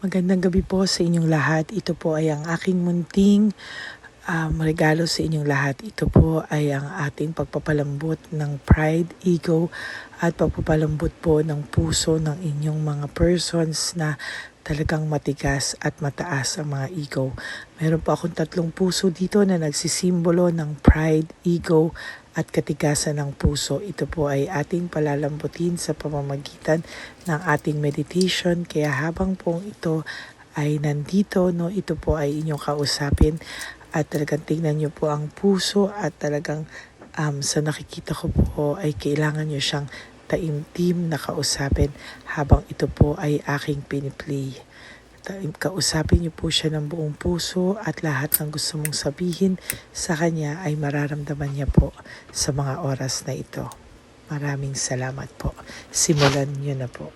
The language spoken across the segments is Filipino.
Magandang gabi po sa inyong lahat. Ito po ay ang aking munting regalo sa inyong lahat. Ito po ay ang ating pagpapalambot ng pride, ego at pagpapalambot po ng puso ng inyong mga persons na talagang matigas at mataas ang mga ego. Meron po akong 3 puso dito na nagsisimbolo ng pride, ego at katigasan ng puso. Ito po ay ating palalambutin sa pamamagitan ng ating meditation. Kaya habang pong ito ay nandito, no, ito po ay inyong kausapin at talagang tingnan nyo po ang puso at talagang sa nakikita ko po ay kailangan nyo siyang taimtim na kausapin habang ito po ay aking piniplay. Kausapin niyo po siya ng buong puso at lahat ng gusto mong sabihin sa kanya ay mararamdaman niya po sa mga oras na ito. Maraming salamat po. Simulan niyo na po.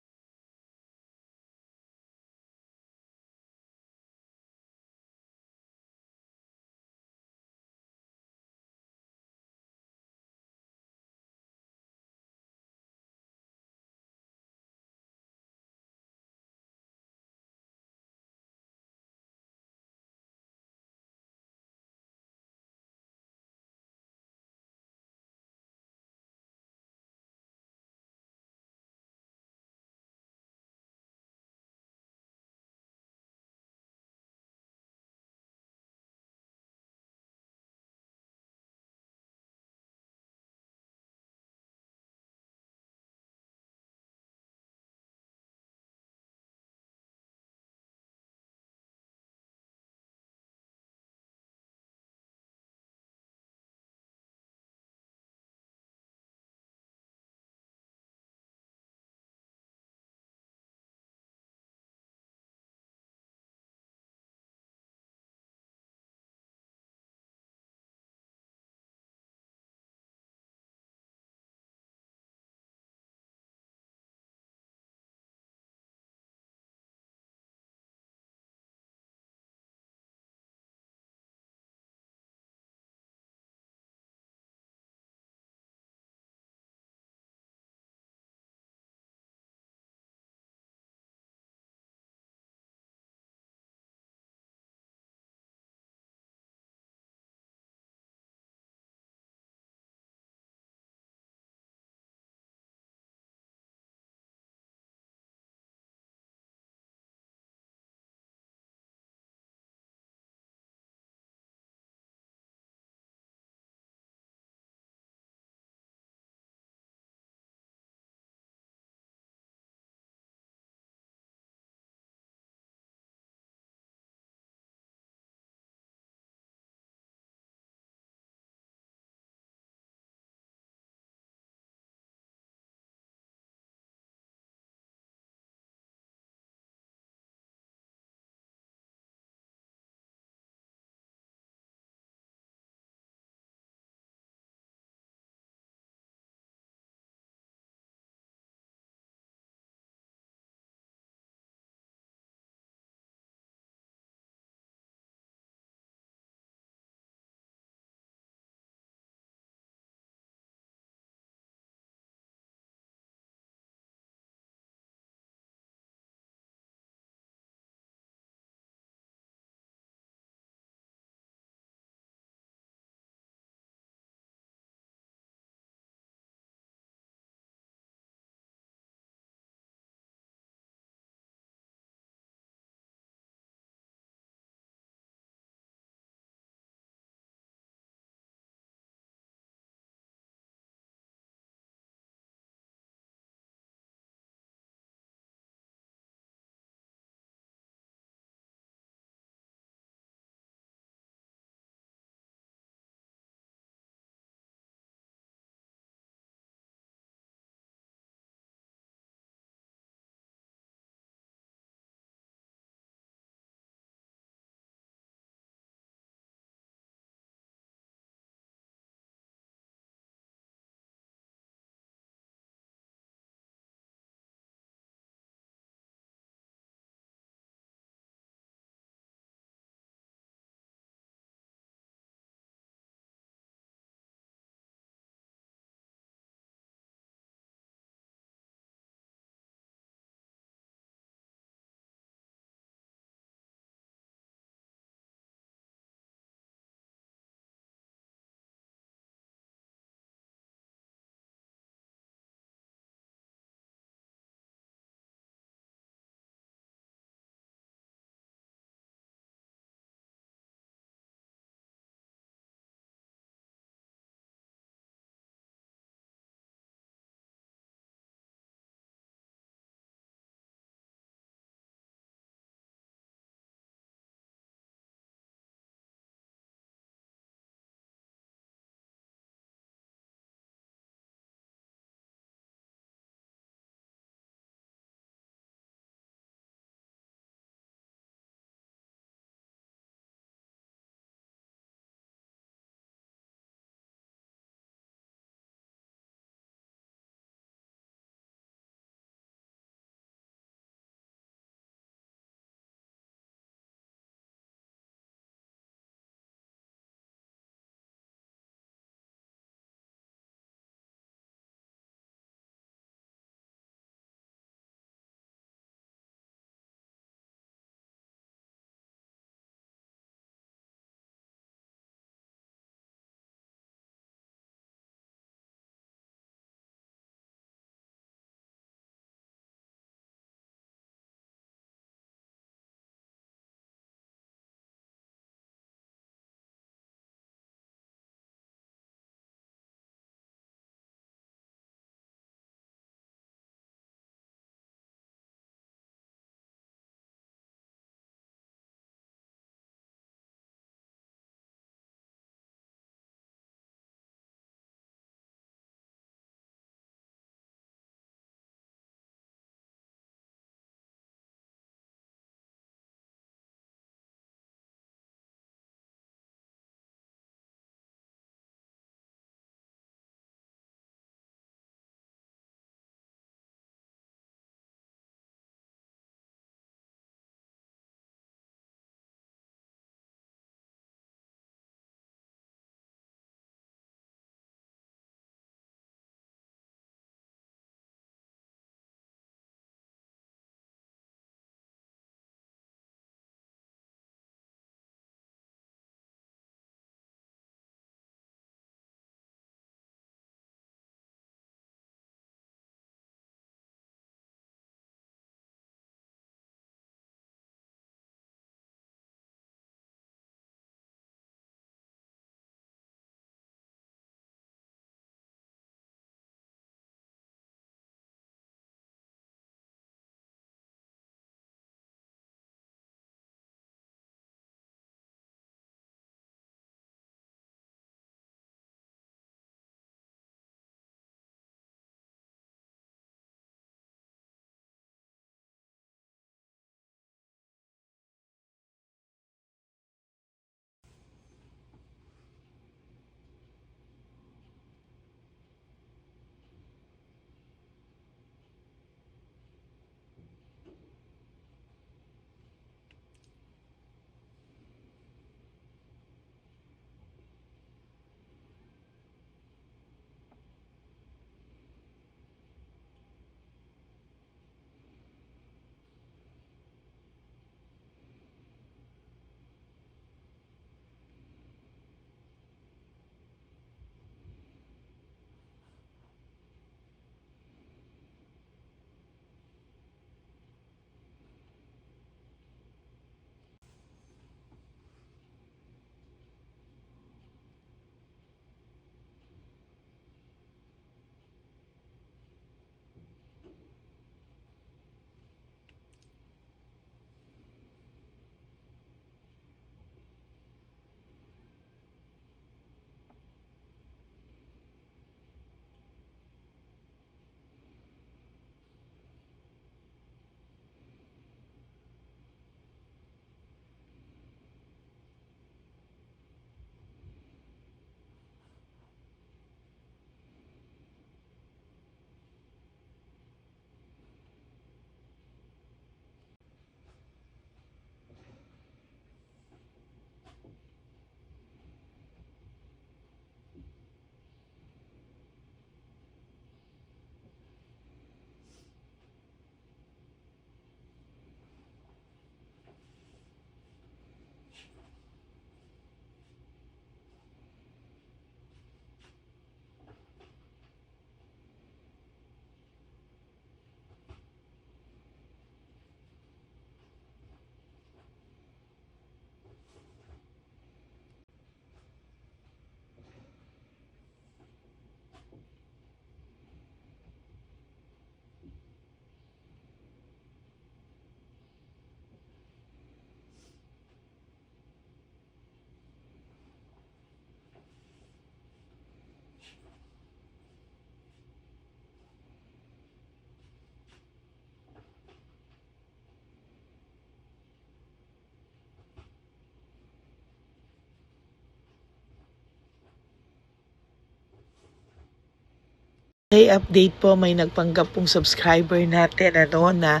Okay, update po, may nagpanggap pong subscriber natin na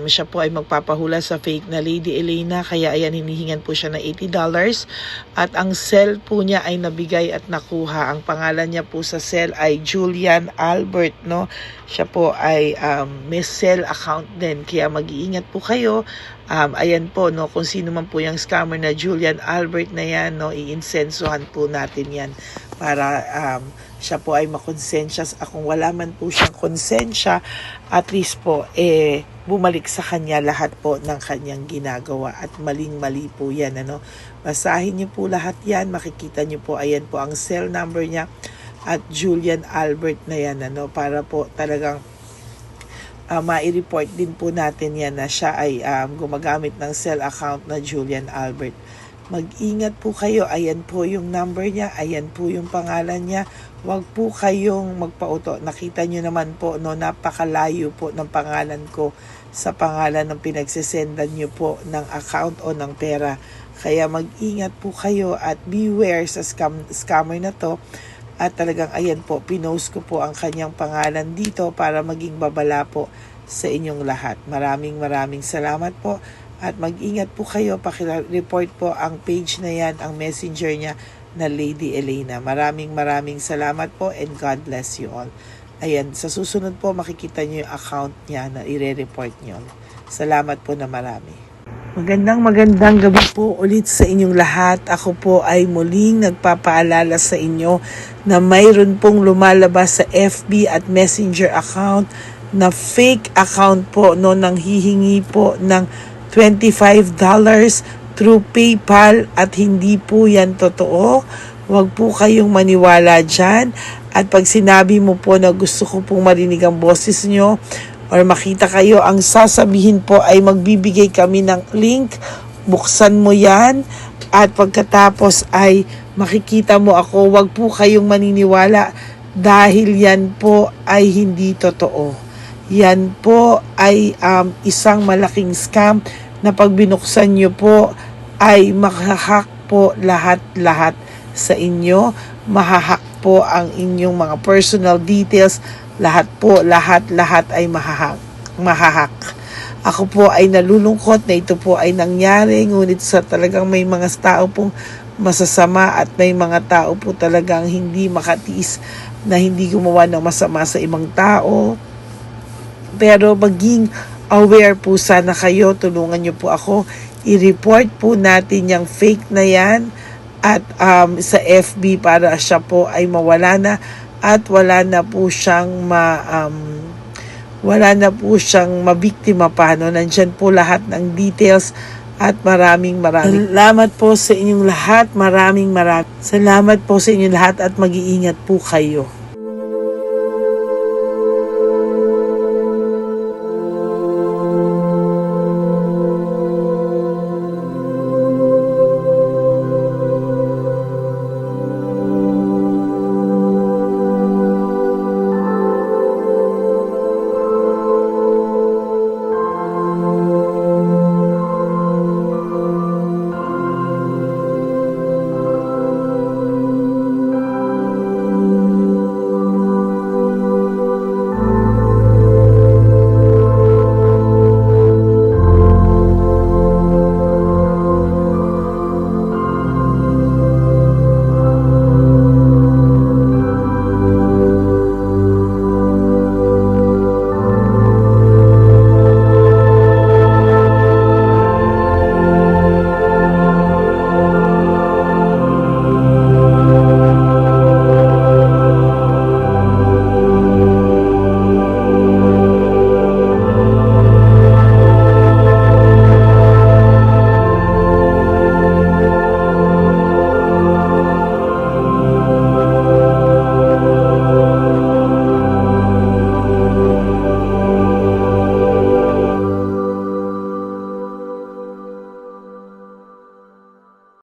siya po ay magpapahula sa fake na Lady Elena, kaya ayan, hinihingan po siya ng $80 at ang cell po niya ay nabigay at nakuha. Ang pangalan niya po sa cell ay Julian Albert, no? Siya po ay may cell account din, kaya mag-iingat po kayo. Ayan po, no, kung sino man po yung scammer na Julian Albert na yan, no, iinsensuhan po natin yan para siya po ay makonsensya. Kung wala man po siyang konsensya, at least po bumalik sa kanya lahat po ng kanyang ginagawa, at maling-mali po yan, ano. Basahin niyo po lahat yan, makikita niyo po, ayan po ang cell number niya at Julian Albert na yan, ano, para po talagang mai-report din po natin yan na siya ay gumagamit ng cell account na Julian Albert. Mag-ingat po kayo, ayan po yung number niya, ayan po yung pangalan niya. Huwag po kayong magpauto. Nakita nyo naman po, no, napakalayo po ng pangalan ko sa pangalan ng pinagsisendan nyo po ng account o ng pera. Kaya mag-ingat po kayo at beware sa scammer na to. At talagang ayan po, pinost ko po ang kanyang pangalan dito para maging babala po sa inyong lahat. Maraming salamat po. At mag-ingat po kayo, pakireport po ang page na yan, ang messenger niya na Lady Elena. Maraming salamat po and God bless you all. Ayan, sa susunod po makikita niyo yung account niya na ire-report niyo. Salamat po na marami. Magandang gabi po ulit sa inyong lahat. Ako po ay muling nagpapaalala sa inyo na mayroon pong lumalabas sa FB at Messenger account na fake account po, no, nang hihingi po ng $25 through PayPal at hindi po yan totoo. Huwag po kayong maniwala dyan. At pag sinabi mo po na gusto ko pong marinig ang boses nyo or makita kayo, ang sasabihin po ay magbibigay kami ng link. Buksan mo yan at pagkatapos ay makikita mo ako. Huwag po kayong maniniwala dahil yan po ay hindi totoo. Yan po ay isang malaking scam na pag binuksan nyo po ay mahahack po lahat sa inyo. Mahahack po ang inyong mga personal details. Lahat ay mahahack. Ako po ay nalulungkot na ito po ay nangyari, ngunit sa talagang may mga tao pong masasama at may mga tao po talagang hindi makatiis na hindi gumawa ng masama sa ibang tao. Pero maging aware po sana kayo, tulungan nyo po ako, i-report po natin yung fake na yan at sa FB para siya po ay mawala na at wala na po siyang mabiktima pa, no? Nandyan po lahat ng details at maraming salamat po sa inyong lahat. Maraming salamat po sa inyong lahat at mag-iingat po kayo.